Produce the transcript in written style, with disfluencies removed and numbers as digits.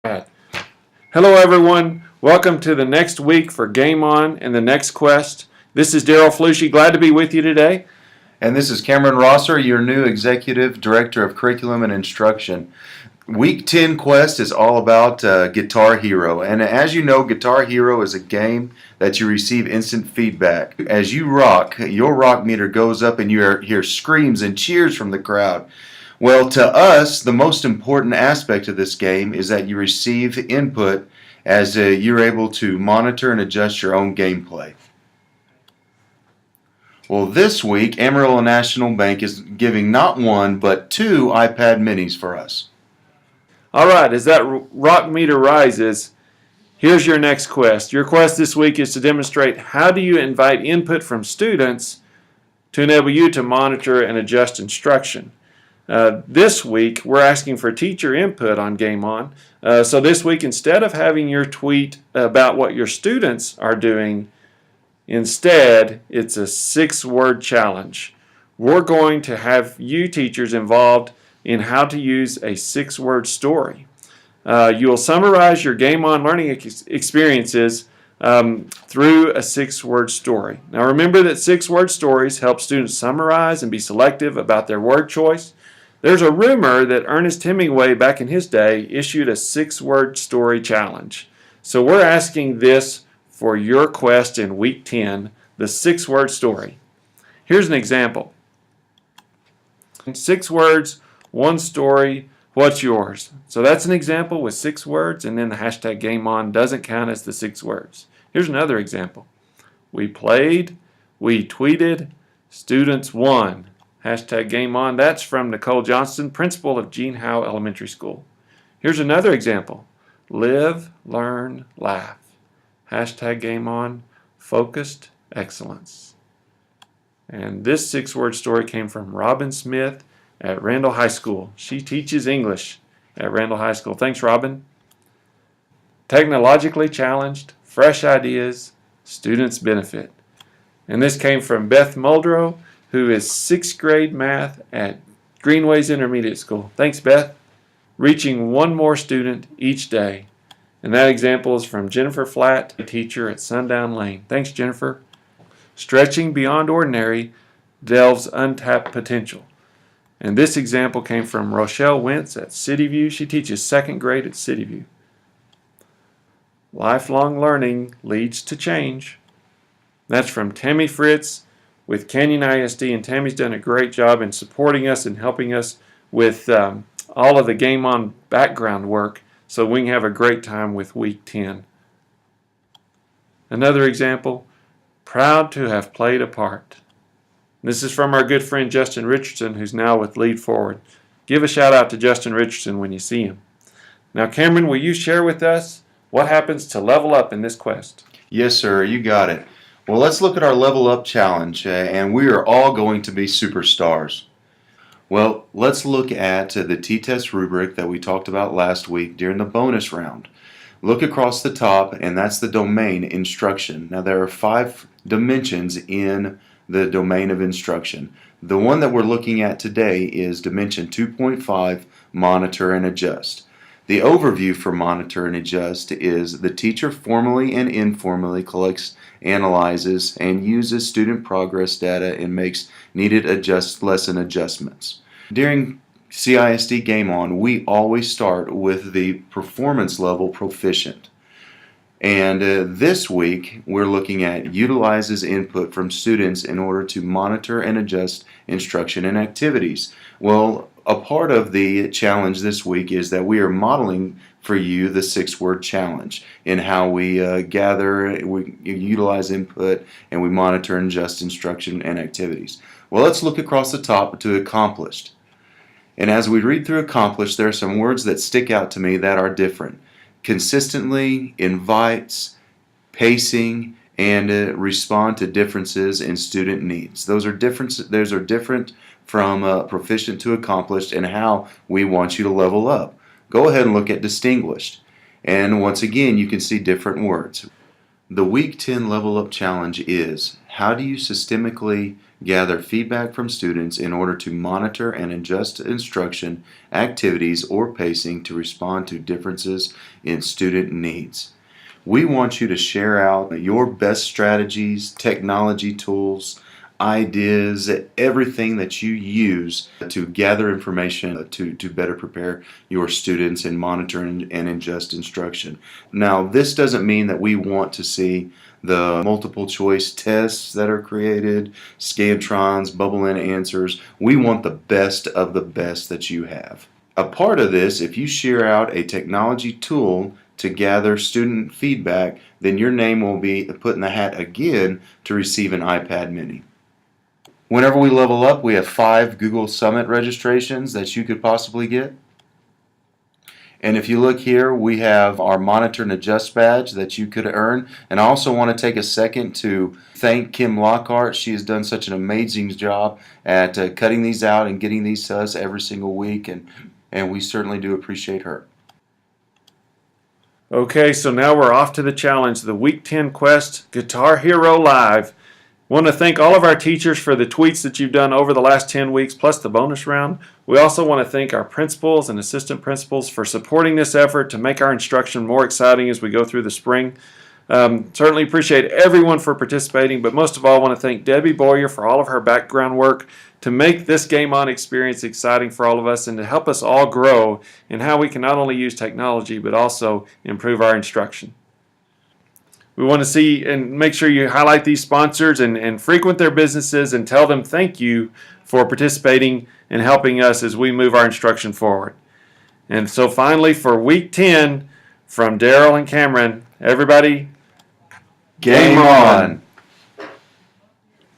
Hello everyone, welcome to the next week for Game On and the Next Quest. This is Daryl Flushy, glad to be with you today. And this is Cameron Rosser, your new Executive Director of Curriculum and Instruction. Week 10 Quest is all about Guitar Hero. And as you know, Guitar Hero is a game that you receive instant feedback. As you rock, your rock meter goes up and you hear screams and cheers from the crowd. Well, to us, the most important aspect of this game is that you receive input as you're able to monitor and adjust your own gameplay. Well, this week, Amarillo National Bank is giving not one, but 2 iPad minis for us. All right, as that rock meter rises, here's your next quest. Your quest this week is to demonstrate how do you invite input from students to enable you to monitor and adjust instruction. This week, we're asking for teacher input on Game On. So this week, instead of having your tweet about what your students are doing, instead, it's a 6-word challenge. We're going to have you teachers involved in how to use a 6-word story. You'll summarize your Game On learning experiences through a 6-word story. Now remember that 6-word stories help students summarize and be selective about their word choice. There's a rumor that Ernest Hemingway back in his day issued a 6-word story challenge. So we're asking this for your quest in week 10, the 6-word story. Here's an example. 6 words, 1 story, what's yours? So that's an example with 6 words, and then the hashtag Game On doesn't count as the 6 words. Here's another example. We played, we tweeted, students won. Hashtag Game On. That's from Nicole Johnston, principal of Gene Howe Elementary School. Here's another example. Live, learn, laugh. Hashtag Game On. Focused excellence. And this 6-word story came from Robin Smith at Randall High School. She teaches English at Randall High School. Thanks, Robin. Technologically challenged, fresh ideas, students benefit. And this came from Beth Muldrow, who is 6th grade math at Greenways Intermediate School. Thanks, Beth. Reaching 1 more student each day. And that example is from Jennifer Flatt, a teacher at Sundown Lane. Thanks, Jennifer. Stretching beyond ordinary delves untapped potential. And this example came from Rochelle Wentz at City View. She teaches 2nd grade at City View. Lifelong learning leads to change. That's from Tammy Fritz with Canyon ISD, and Tammy's done a great job in supporting us and helping us with all of the Game On background work so we can have a great time with week 10. Another example, proud to have played a part. This is from our good friend Justin Richardson, who's now with Lead Forward. Give a shout out to Justin Richardson when you see him. Now Cameron, will you share with us what happens to level up in this quest? Yes, sir, you got it. Well, let's look at our Level Up Challenge, and we are all going to be superstars. Well, let's look at the T-Test rubric that we talked about last week during the bonus round. Look across the top, and that's the domain instruction. Now, there are 5 dimensions in the domain of instruction. The one that we're looking at today is dimension 2.5, monitor and adjust. The overview for monitor and adjust is the teacher formally and informally collects, analyzes, and uses student progress data and makes needed lesson adjustments. During CISD Game On, we always start with the performance level proficient. And this week, we're looking at utilizes input from students in order to monitor and adjust instruction and activities. Well, a part of the challenge this week is that we are modeling for you the 6-word challenge in how we gather, we utilize input, and we monitor and adjust instruction and activities. Well, let's look across the top to accomplished. And as we read through accomplished, there are some words that stick out to me that are different. Consistently, invites, pacing, and respond to differences in student needs. Those are different from proficient to accomplished and how we want you to level up. Go ahead and look at distinguished. And once again, you can see different words. The Week 10 Level Up Challenge is How do you systemically gather feedback from students in order to monitor and adjust instruction, activities, or pacing to respond to differences in student needs? We want you to share out your best strategies, technology tools, ideas, everything that you use to gather information to better prepare your students and monitor and adjust instruction. Now, this doesn't mean that we want to see the multiple choice tests that are created, Scantrons, bubble-in answers. We want the best of the best that you have. A part of this, if you share out a technology tool to gather student feedback, then your name will be put in the hat again to receive an iPad mini. Whenever we level up, we have 5 Google Summit registrations that you could possibly get. And if you look here, we have our Monitor and Adjust badge that you could earn. And I also want to take a second to thank Kim Lockhart. She has done such an amazing job at cutting these out and getting these to us every single week, and we certainly do appreciate her. Okay, so now we're off to the challenge, the Week 10 Quest Guitar Hero Live. Want to thank all of our teachers for the tweets that you've done over the last 10 weeks, plus the bonus round. We also want to thank our principals and assistant principals for supporting this effort to make our instruction more exciting as we go through the spring. Certainly appreciate everyone for participating, but most of all, I want to thank Debbie Boyer for all of her background work to make this Game On experience exciting for all of us and to help us all grow in how we can not only use technology, but also improve our instruction. We want to see and make sure you highlight these sponsors and frequent their businesses and tell them thank you for participating and helping us as we move our instruction forward. And so finally, for Week 10, from Daryl and Cameron, everybody, Game on!